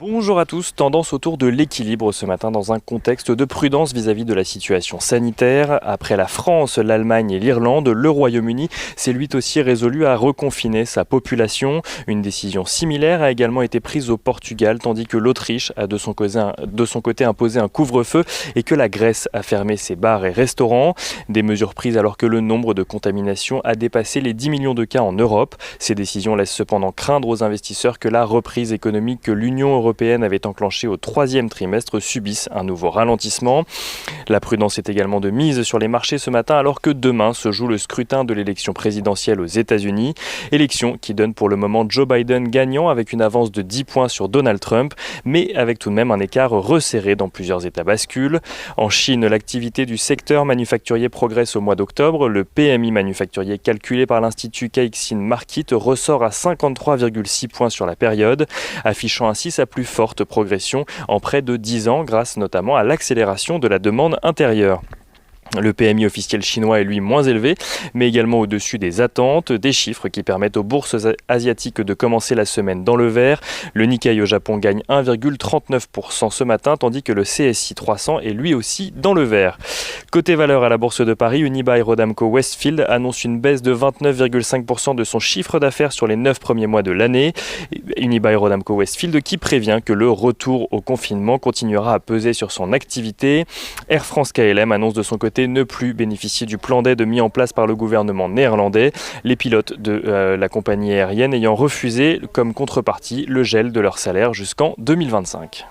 Bonjour à tous, tendance autour de l'équilibre ce matin dans un contexte de prudence vis-à-vis de la situation sanitaire. Après la France, l'Allemagne et l'Irlande, le Royaume-Uni s'est lui aussi résolu à reconfiner sa population. Une décision similaire a également été prise au Portugal, tandis que l'Autriche a de son côté imposé un couvre-feu et que la Grèce a fermé ses bars et restaurants. Des mesures prises alors que le nombre de contaminations a dépassé les 10 millions de cas en Europe. Ces décisions laissent cependant craindre aux investisseurs que la reprise économique que l'Union européenne avait enclenché au troisième trimestre subissent un nouveau ralentissement. La prudence est également de mise sur les marchés ce matin alors que demain se joue le scrutin de l'élection présidentielle aux États-Unis. Élection qui donne pour le moment Joe Biden gagnant avec une avance de 10 points sur Donald Trump, mais avec tout de même un écart resserré dans plusieurs États bascules. En Chine, l'activité du secteur manufacturier progresse au mois d'octobre. Le PMI manufacturier calculé par l'Institut Caixin Markit ressort à 53,6 points sur la période, affichant ainsi sa plus forte progression en près de 10 ans grâce notamment à l'accélération de la demande intérieure. Le PMI officiel chinois est lui moins élevé, mais également au-dessus des attentes, des chiffres qui permettent aux bourses asiatiques de commencer la semaine dans le vert. Le Nikkei au Japon gagne 1,39% ce matin, tandis que le CSI 300 est lui aussi dans le vert. Côté valeur à la Bourse de Paris, Unibail-Rodamco-Westfield annonce une baisse de 29,5% de son chiffre d'affaires sur les 9 premiers mois de l'année. Unibail-Rodamco-Westfield qui prévient que le retour au confinement continuera à peser sur son activité. Air France-KLM annonce de son côté ne plus bénéficier du plan d'aide mis en place par le gouvernement néerlandais, les pilotes de la compagnie aérienne ayant refusé comme contrepartie le gel de leur salaire jusqu'en 2025.